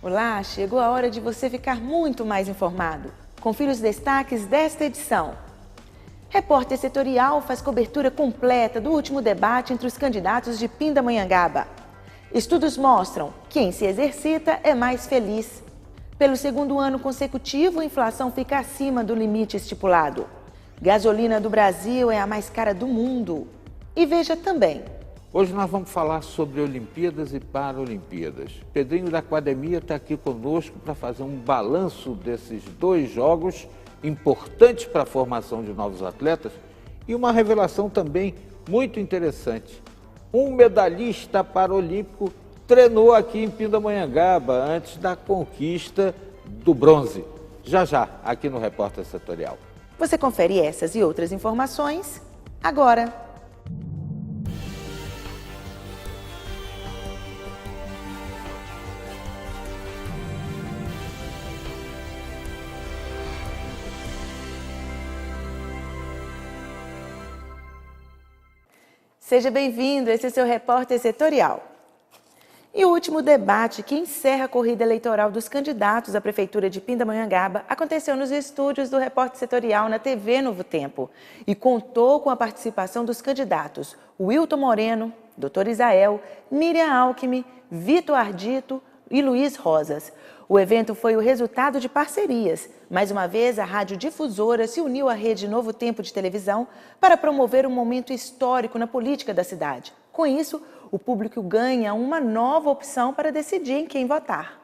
Olá, chegou a hora de você ficar muito mais informado. Confira os destaques desta edição. Repórter Setorial faz cobertura completa do último debate entre os candidatos de Pindamonhangaba. Estudos mostram que quem se exercita é mais feliz. Pelo segundo ano consecutivo, a inflação fica acima do limite estipulado. Gasolina do Brasil é a mais cara do mundo. E veja também. Hoje nós vamos falar sobre Olimpíadas e Paralimpíadas. Pedrinho da Academia está aqui conosco para fazer um balanço desses dois jogos importantes para a formação de novos atletas e uma revelação também muito interessante. Um medalhista paralímpico treinou aqui em Pindamonhangaba antes da conquista do bronze. Já já, aqui no Repórter Setorial. Você confere essas e outras informações agora. Seja bem-vindo, esse é seu Repórter Setorial. E o último debate que encerra a corrida eleitoral dos candidatos à Prefeitura de Pindamonhangaba aconteceu nos estúdios do Repórter Setorial na TV Novo Tempo e contou com a participação dos candidatos Wilton Moreno, Dr. Isael, Miriam Alckmin, Vitor Ardito e Luiz Rosas. O evento foi o resultado de parcerias. Mais uma vez, a Rádio Difusora se uniu à Rede Novo Tempo de televisão para promover um momento histórico na política da cidade. Com isso, o público ganha uma nova opção para decidir em quem votar.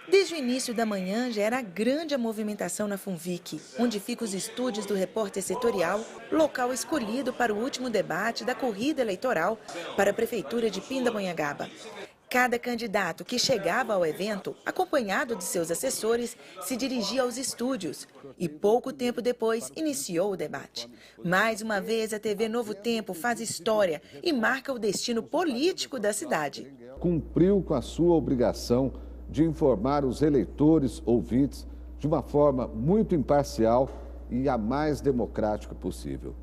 Desde o início da manhã já era grande a movimentação na Funvic, onde ficam os estúdios do Repórter Setorial, local escolhido para o último debate da corrida eleitoral para a Prefeitura de Pindamonhangaba. Cada candidato que chegava ao evento, acompanhado de seus assessores, se dirigia aos estúdios e pouco tempo depois iniciou o debate. Mais uma vez, a TV Novo Tempo faz história e marca o destino político da cidade. Cumpriu com a sua obrigação de informar os eleitores, ouvintes, de uma forma muito imparcial e a mais democrática possível.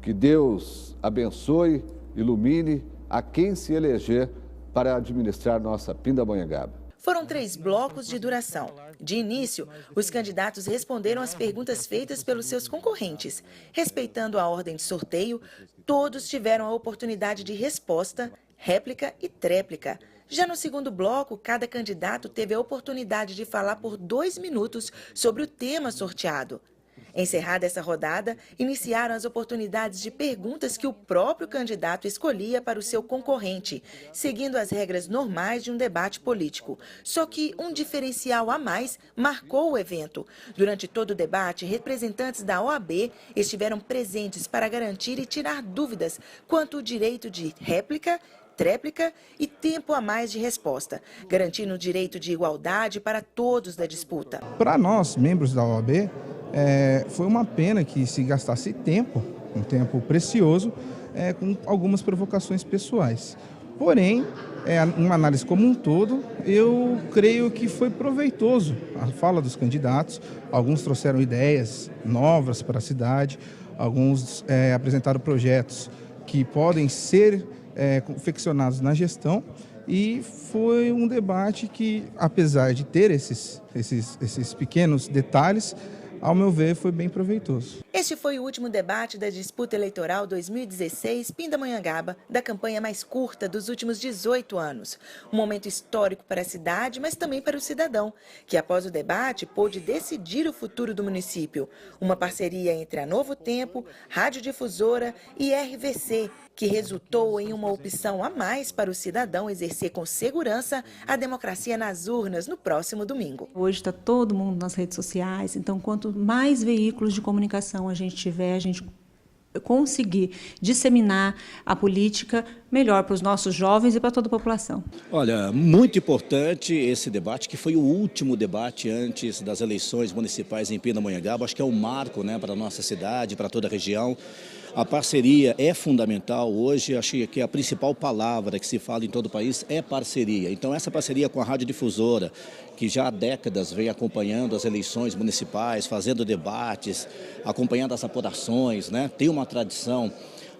Que Deus abençoe, ilumine a quem se eleger para administrar nossa Pindamonhangaba. Foram 3 blocos de duração. De início, os candidatos responderam às perguntas feitas pelos seus concorrentes. Respeitando a ordem de sorteio, todos tiveram a oportunidade de resposta, réplica e tréplica. Já no segundo bloco, cada candidato teve a oportunidade de falar por 2 minutos sobre o tema sorteado. Encerrada essa rodada, iniciaram as oportunidades de perguntas que o próprio candidato escolhia para o seu concorrente, seguindo as regras normais de um debate político. Só que um diferencial a mais marcou o evento. Durante todo o debate, representantes da OAB estiveram presentes para garantir e tirar dúvidas quanto ao direito de réplica, tréplica e tempo a mais de resposta, garantindo o direito de igualdade para todos da disputa. Para nós, membros da OAB, foi uma pena que se gastasse tempo, um tempo precioso, com algumas provocações pessoais. Porém, uma análise como um todo, eu creio que foi proveitoso a fala dos candidatos. Alguns trouxeram ideias novas para a cidade, alguns apresentaram projetos que podem ser confeccionados na gestão, e foi um debate que, apesar de ter esses pequenos detalhes, ao meu ver, foi bem proveitoso. Este foi o último debate da disputa eleitoral 2016 Pindamonhangaba, da campanha mais curta dos últimos 18 anos. Um momento histórico para a cidade, mas também para o cidadão, que após o debate pôde decidir o futuro do município. Uma parceria entre a Novo Tempo, Rádio Difusora e RVC, que resultou em uma opção a mais para o cidadão exercer com segurança a democracia nas urnas no próximo domingo. Hoje está todo mundo nas redes sociais, então quanto mais veículos de comunicação a gente tiver, a gente conseguir disseminar a política, melhor para os nossos jovens e para toda a população. Olha, muito importante esse debate, que foi o último debate antes das eleições municipais em Pindamonhangaba. Acho que é um marco, né, para a nossa cidade, para toda a região. A parceria é fundamental hoje, acho que a principal palavra que se fala em todo o país é parceria. Então essa parceria com a Rádio Difusora, que já há décadas vem acompanhando as eleições municipais, fazendo debates, acompanhando as apurações, né? Tem uma tradição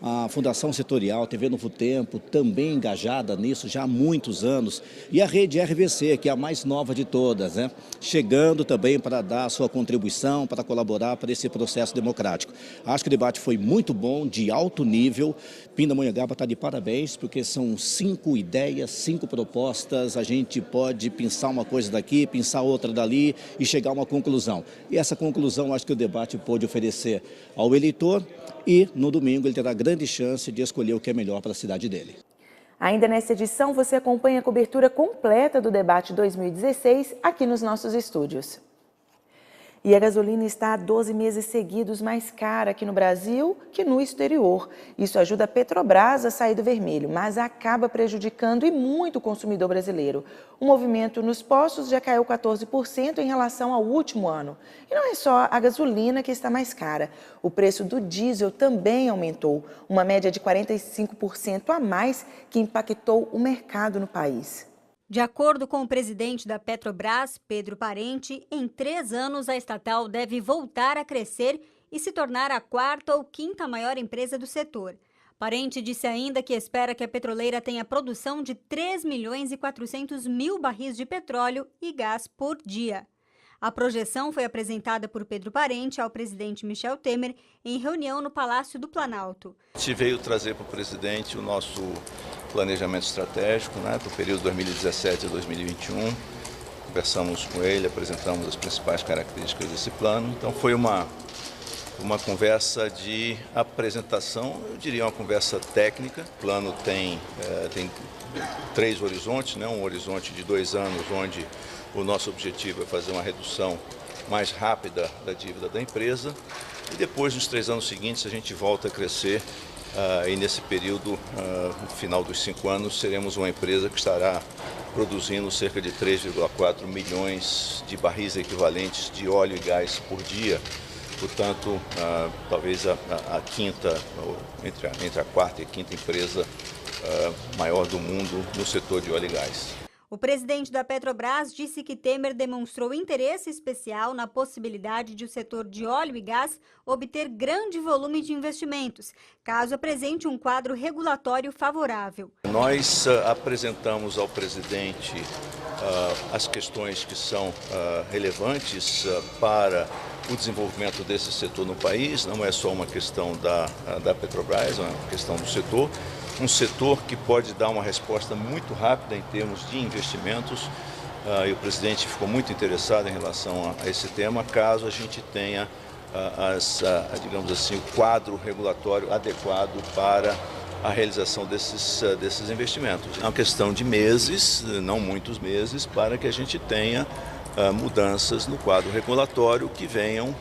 A Fundação Setorial, TV Novo Tempo, também engajada nisso já há muitos anos. E a rede RVC, que é a mais nova de todas, né? Chegando também para dar a sua contribuição, para colaborar para esse processo democrático. Acho que o debate foi muito bom, de alto nível. Pindamonhangaba está de parabéns, porque são 5 ideias, 5 propostas. A gente pode pensar uma coisa daqui, pensar outra dali e chegar a uma conclusão. E essa conclusão acho que o debate pôde oferecer ao eleitor e no domingo ele terá grande chance de escolher o que é melhor para a cidade dele. Ainda nesta edição, você acompanha a cobertura completa do debate 2016 aqui nos nossos estúdios. E a gasolina está há 12 meses seguidos mais cara aqui no Brasil que no exterior. Isso ajuda a Petrobras a sair do vermelho, mas acaba prejudicando e muito o consumidor brasileiro. O movimento nos postos já caiu 14% em relação ao último ano. E não é só a gasolina que está mais cara. O preço do diesel também aumentou, uma média de 45% a mais que impactou o mercado no país. De acordo com o presidente da Petrobras, Pedro Parente, em 3 anos a estatal deve voltar a crescer e se tornar a 4ª ou 5ª maior empresa do setor. Parente disse ainda que espera que a petroleira tenha produção de 3.400.000 barris de petróleo e gás por dia. A projeção foi apresentada por Pedro Parente ao presidente Michel Temer em reunião no Palácio do Planalto. A gente veio trazer para o presidente o nosso planejamento estratégico, para o período 2017 a 2021. Conversamos com ele, apresentamos as principais características desse plano. Então foi uma conversa de apresentação, eu diria uma conversa técnica. O plano tem 3 horizontes, um horizonte de 2 anos, onde o nosso objetivo é fazer uma redução mais rápida da dívida da empresa e depois, nos 3 anos seguintes, a gente volta a crescer e nesse período, no final dos 5 anos, seremos uma empresa que estará produzindo cerca de 3,4 milhões de barris equivalentes de óleo e gás por dia. Portanto, talvez a quinta, entre a 4ª e a 5ª empresa maior do mundo no setor de óleo e gás. O presidente da Petrobras disse que Temer demonstrou interesse especial na possibilidade de o setor de óleo e gás obter grande volume de investimentos, caso apresente um quadro regulatório favorável. Nós apresentamos ao presidente as questões que são relevantes para o desenvolvimento desse setor no país. Não é só uma questão da Petrobras, é uma questão do setor. Um setor que pode dar uma resposta muito rápida em termos de investimentos e o presidente ficou muito interessado em relação a esse tema, caso a gente tenha, digamos assim, o quadro regulatório adequado para a realização desses investimentos. É uma questão de meses, não muitos meses, para que a gente tenha mudanças no quadro regulatório que venham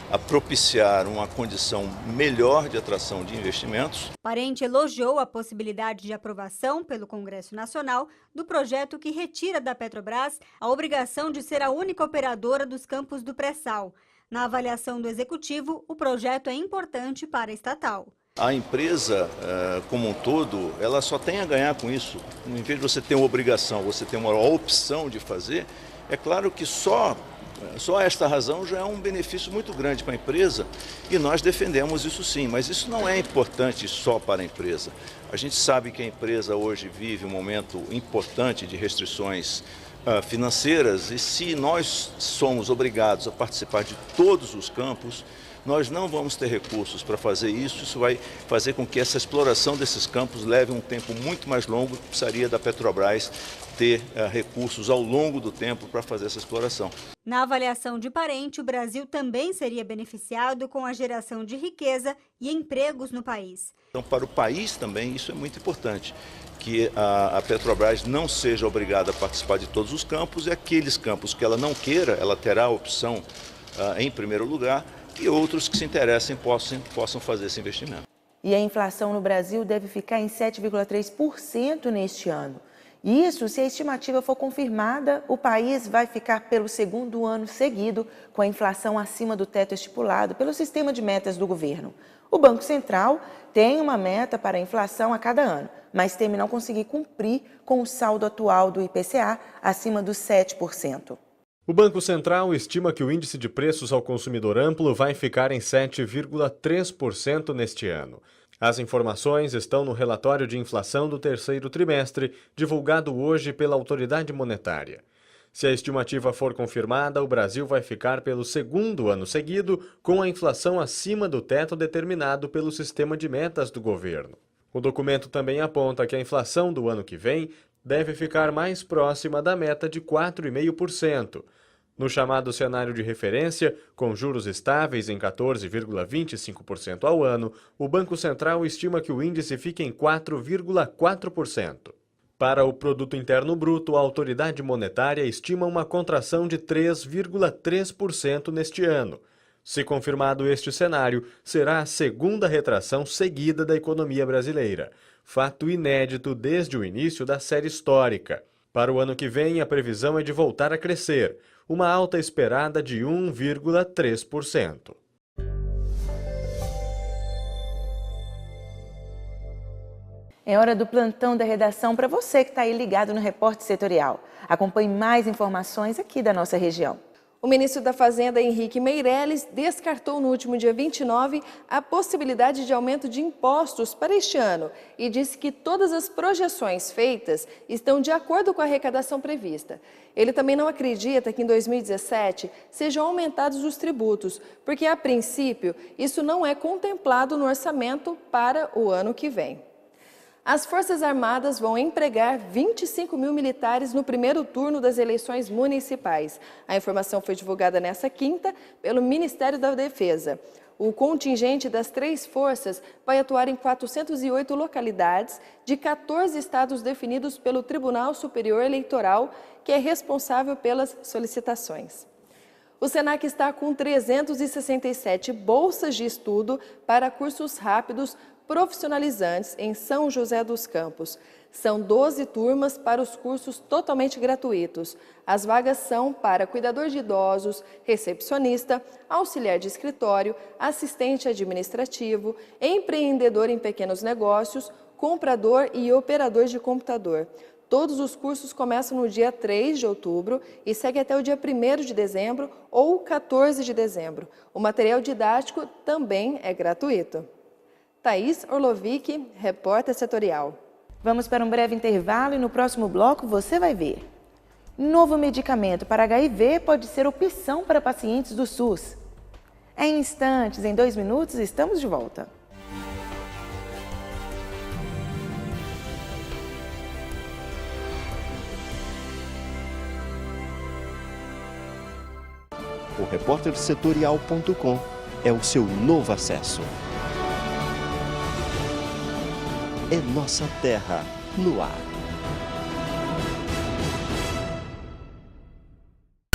a propiciar uma condição melhor de atração de investimentos. Parente elogiou a possibilidade de aprovação pelo Congresso Nacional do projeto que retira da Petrobras a obrigação de ser a única operadora dos campos do pré-sal. Na avaliação do Executivo, o projeto é importante para a estatal. A empresa, como um todo, ela só tem a ganhar com isso. Em vez de você ter uma obrigação, você ter uma opção de fazer, é claro que só esta razão já é um benefício muito grande para a empresa e nós defendemos isso sim, mas isso não é importante só para a empresa. A gente sabe que a empresa hoje vive um momento importante de restrições financeiras e se nós somos obrigados a participar de todos os campos, nós não vamos ter recursos para fazer isso. Isso vai fazer com que essa exploração desses campos leve um tempo muito mais longo, precisaria da Petrobras ter recursos ao longo do tempo para fazer essa exploração. Na avaliação de Parente, o Brasil também seria beneficiado com a geração de riqueza e empregos no país. Então, para o país também isso é muito importante, que a Petrobras não seja obrigada a participar de todos os campos e aqueles campos que ela não queira, ela terá a opção em primeiro lugar e outros que se interessem possam fazer esse investimento. E a inflação no Brasil deve ficar em 7,3% neste ano. Isso, se a estimativa for confirmada, o país vai ficar pelo 2º ano seguido com a inflação acima do teto estipulado pelo sistema de metas do governo. O Banco Central tem uma meta para a inflação a cada ano, mas teme não conseguir cumprir com o saldo atual do IPCA acima dos 7%. O Banco Central estima que o índice de preços ao consumidor amplo vai ficar em 7,3% neste ano. As informações estão no relatório de inflação do terceiro trimestre, divulgado hoje pela autoridade monetária. Se a estimativa for confirmada, o Brasil vai ficar pelo segundo ano seguido com a inflação acima do teto determinado pelo sistema de metas do governo. O documento também aponta que a inflação do ano que vem deve ficar mais próxima da meta de 4,5%. No chamado cenário de referência, com juros estáveis em 14,25% ao ano, o Banco Central estima que o índice fique em 4,4%. Para o Produto Interno Bruto, a autoridade monetária estima uma contração de 3,3% neste ano. Se confirmado este cenário, será a segunda retração seguida da economia brasileira, fato inédito desde o início da série histórica. Para o ano que vem, a previsão é de voltar a crescer, uma alta esperada de 1,3%. É hora do plantão da redação para você que está aí ligado no Repórter Setorial. Acompanhe mais informações aqui da nossa região. O ministro da Fazenda, Henrique Meirelles, descartou no último dia 29 a possibilidade de aumento de impostos para este ano e disse que todas as projeções feitas estão de acordo com a arrecadação prevista. Ele também não acredita que em 2017 sejam aumentados os tributos, porque, a princípio, isso não é contemplado no orçamento para o ano que vem. As Forças Armadas vão empregar 25 mil militares no primeiro turno das eleições municipais. A informação foi divulgada nesta quinta pelo Ministério da Defesa. O contingente das três forças vai atuar em 408 localidades de 14 estados definidos pelo Tribunal Superior Eleitoral, que é responsável pelas solicitações. O SENAC está com 367 bolsas de estudo para cursos rápidos profissionalizantes em São José dos Campos. São 12 turmas para os cursos totalmente gratuitos. As vagas são para cuidador de idosos, recepcionista, auxiliar de escritório, assistente administrativo, empreendedor em pequenos negócios, comprador e operador de computador. Todos os cursos começam no dia 3 de outubro e seguem até o dia 1º de dezembro ou 14 de dezembro. O material didático também é gratuito. Thaís Orlovic, Repórter Setorial. Vamos para um breve intervalo e no próximo bloco você vai ver. Novo medicamento para HIV pode ser opção para pacientes do SUS. Em instantes, em 2 minutos, estamos de volta. O repórtersetorial.com é o seu novo acesso. É nossa terra no ar.